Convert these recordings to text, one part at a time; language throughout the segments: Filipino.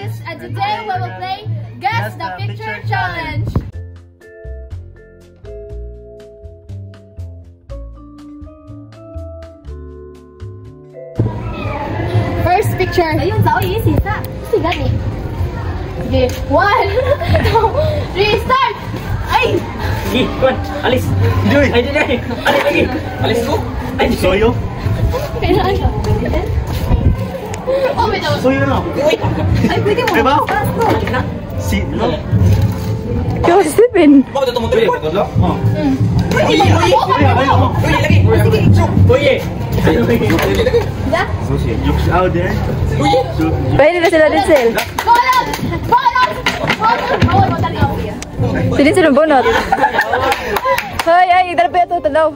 guys, and today we will play Guess the Picture Challenge. First picture. Ayun, sao easy sa. Sige ni. Sige, 1, 2, 3, start. Ay. Sige, kuan, alis. Joy. Ay, Joy. Alis lagi. Alis ko. Ay, soyo. Kailangan. Oh, wait. Soyo na. Ay, pwede mo. Diba? Si, no? Ikaw, Stephen. Bakit ito mo tuloy? Oo. Pwede mo. Uy, lagi. Uy, Looks out there. Pwede na sila din, Sel. Bonus! Bonus! Bonus! Bawal mo tali ako. Sila sila bunot. Hoy, ay, dala pa ito, talaw.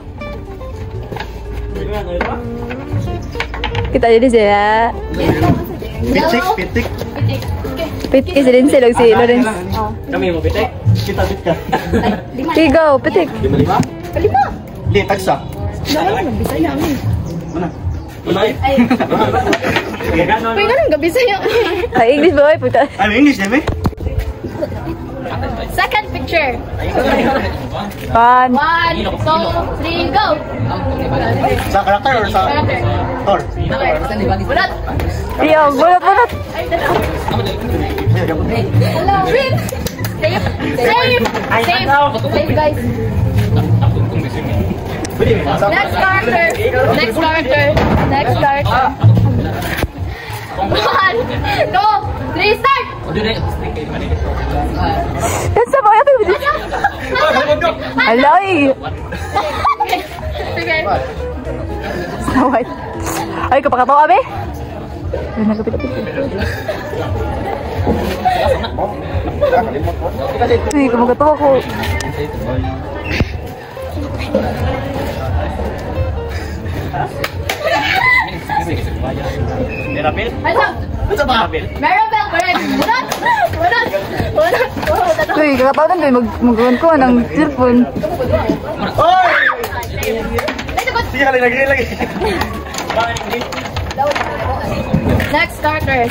Kita jadi sila. Pitik, pitik. Pitik si Denzel o si Lawrence. kami mo bitek. Kita ka. Ikaw, pitik. 5. Li, tagsa. Mana? Ay. Pwede nang gabi sa'yo. Ay, English boy, puta. I'm English, deme. Second picture. 1. 1, 2, 3, go! Sa karakter or sa Thor? Bunot! Iyo, bunot. Hello, Rin! Save! Save! Save! Save, guys! Next character! Next character! Next character! 1, 2, 3, start! Kansa ba ito? Alay! Sige. Saway. Ay, kapakatawa, be? Ay, nagkapit-kapit. Uy, kumagatawa ko. Merapil? Ano? Ano ba? Maribel, correct! Bunot! Bunot! Bunot! Uy, kakatawa na doon. Mag-gawan ko ng cellphone. Oy! Sige, lagi. Next starter.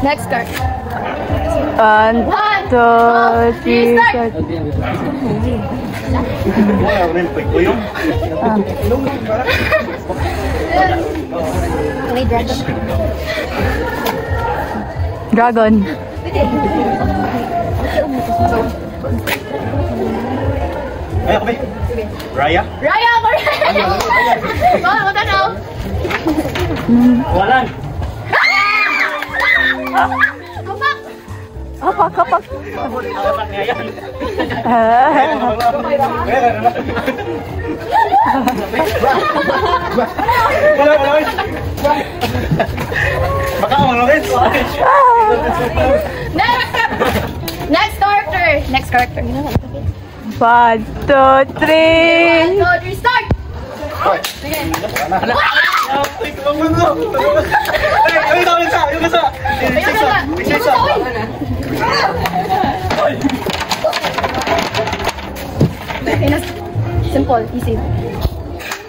Next card. 1, 2, 3, start. Wala, rin pagkuyong. Dragon. Ay, ako ba? Raya? Raya, correct! Bawal mo tanaw. Walan. Kapak! Kapak. Apat nga yan. Wala. Baka umalawin. Next character. Next character. 1, 2, 3. 1, 2, 3, start! Sige. Simple, easy.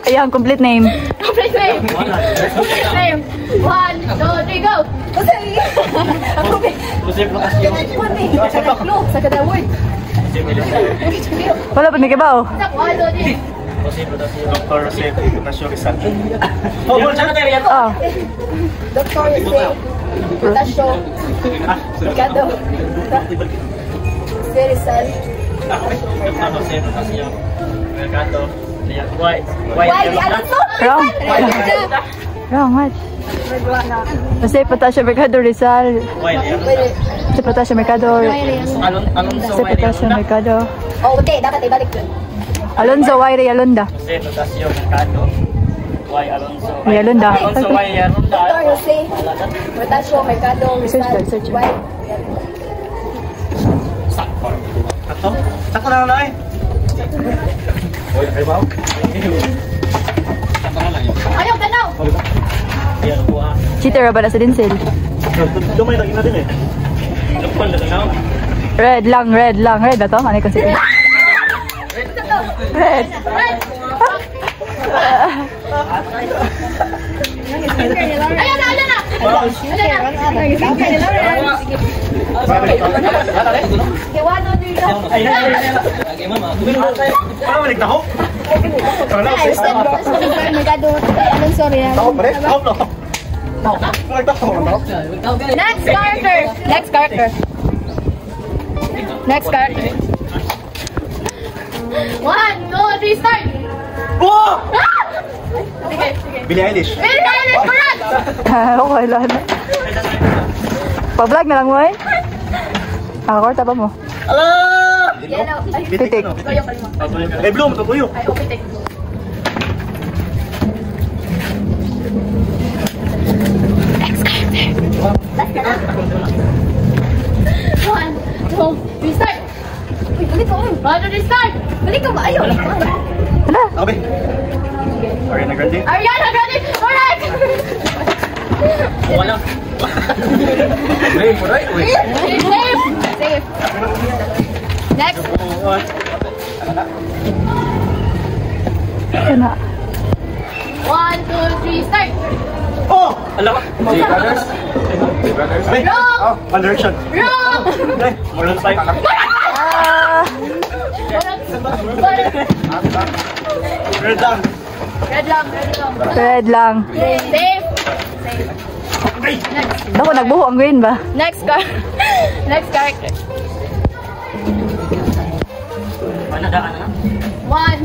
Ayan, complete name. Complete name. Complete name. 1, 2, 3, go! Kusip lokasyon. Sa kada word. Wala pa nagibaw. 1, 2, 3. Kusip lokasyon. Dr. Jose Ignacio Rizal. Oh, saan tayo yan? Oh. Dr. Jose Ignacio Ricardo Rizal. Kusip lokasyon. Mercado. Why? Wrong. Wrong, what? Jose Patasio Mercado Rizal. Jose Patasio Mercado. Alonso Jose Patasio Mercado. Oh, okay. Dapat ibalik yun. Alonzo Waire Alonda. Jose Patasio Mercado. Y. Alonso. Alonda. Alonso Y. Alonda. Dr. Jose Ignacio Mercado Rizal. Search. Why? Sakto? Sakto na lang eh. Oy, ay ba? Ayaw, tanaw! Ayan po ah. Cheater ba na sa Denzel? Dumay lagi natin eh. Lupon na lang. Red lang. Red na to. Ano yung consider? Red. Okay, 1, 2, 3, go. Ay, mama. Parang balik na ako. Sorry. Ako pa rin? Ako no. Next character. Next character. Next character. 1, 2, 3, start. Wow! Sige, sige. Billie Eilish. Billie Eilish, correct! Okay lang. Pa-vlog na lang mo eh. Kwarta pa mo. Ala! Yellow. Ay, Pitik. tuyo ka lima. Eh, Bloom, tutuyo. Ay, oh, pitik. Next character. Last ka na. 1, 2, 3, start. Uy, balik ka, uy. 1, 2, 3, start. Balik ka ba? Ayaw. Hala. Okay. Ariana Grande. Ariana Grande, correct! Wala. Safe! Safe. Next. Ito na. 1, 2, 3, start. Oh! Alam ka. Brothers. Ay! Wrong! Oh, One Direction. Wrong! Ay, Maroon 5. Ah! Red lang. Red lang, red lang. Red lang. Safe. Safe. Next. Ako nagbuho ang green ba? Next Next character. Wala na. 1,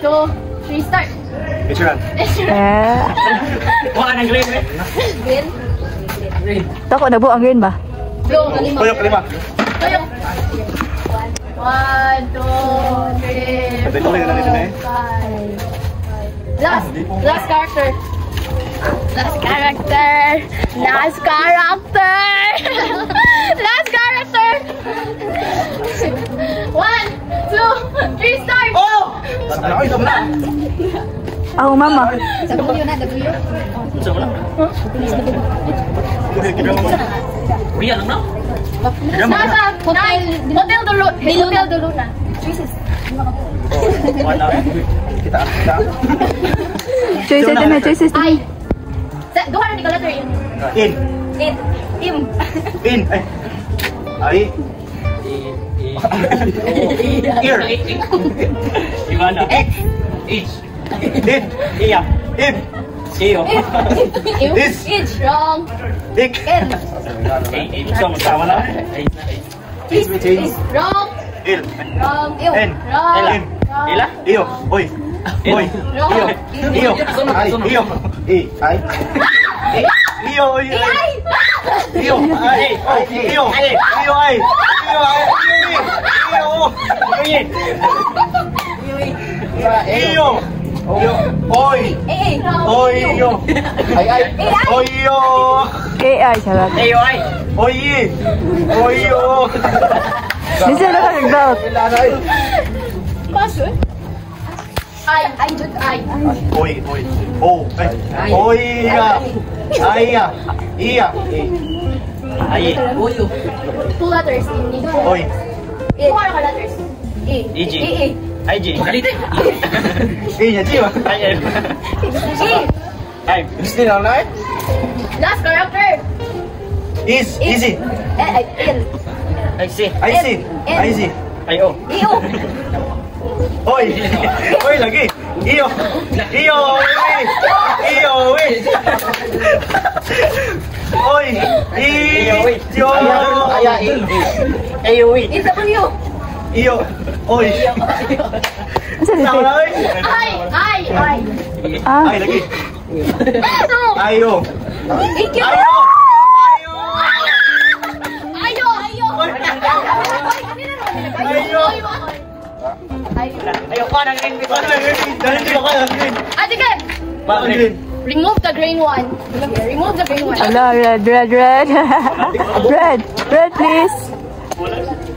2, 3, start. Picturean. Eh. Wala nang green eh. Green. Ako nagbuho ang green ba? Blue, kalima. Tuyok, kalima. Tuyok. 1, 2, 3, Pwede tuloy na dito na eh. 5. Last character. Last character. Last character. Last character. 1, 2, 3, start. Oh! Ay, sabi na. Ako mama. Sa W na, W. Sa wala. Ria lang na. Nasa Hotel de Luna. Wala. Kita. Choices din na, choices Ay. din. Duha na ni ka letter in. In. Im. In. Ay. Ear. Ivana. H. In. Iya. In. Iyo. Is. It's wrong. Ik. N. Gusto mo sama na? Is wrong. Il. Wrong. Ew. N. Wrong. In. Ila? Iyo. Oy. Oy. Iyo. Iyo. Ay. Iyo. Ay. Iyo. Oy. Ay. Iyo. Ay. Iyo. Iyo. Ay. Iyo. Iyo. Oy. Oy. Iyo. Ay. Oy. Iyo. AI siya lang. Ayo ay. Oy. Oy. Iyo. Di siya lang nag-doubt. Kaso? Ay. Oy. Oy. Oh. Oy. Ay. Iya. Ay. Two letters. Oy. Two letters. E. EG. E. Ay, G. Kalite. Iya, Jiwa. Ay. E. Ay. Gusto na na Last character. Is. Easy. L. Ay, C. I see. I see. Ay, O. Iyo. Oy. Oy lagi. Iyo. Iyo. Iyo. Oy. Iyo. Ayo, wait. It's W. Iyo. Oy. Sama na oy. Ay. Ah. Ay lagi. No. Ayo. Ikyo. Ayo. Ayo. Ayo pa nang green. Ano na green? Dali ko kaya green. Ate Ken, Bakit green? remove the green one. Remove the green one. Ala, red. Red, please.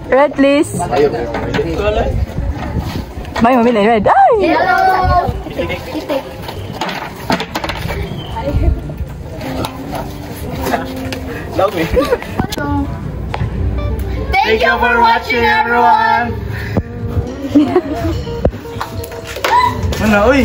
Red, please. May mabili, red. Ay! Yellow. Love me. Thank you for watching, everyone. Ano, uy?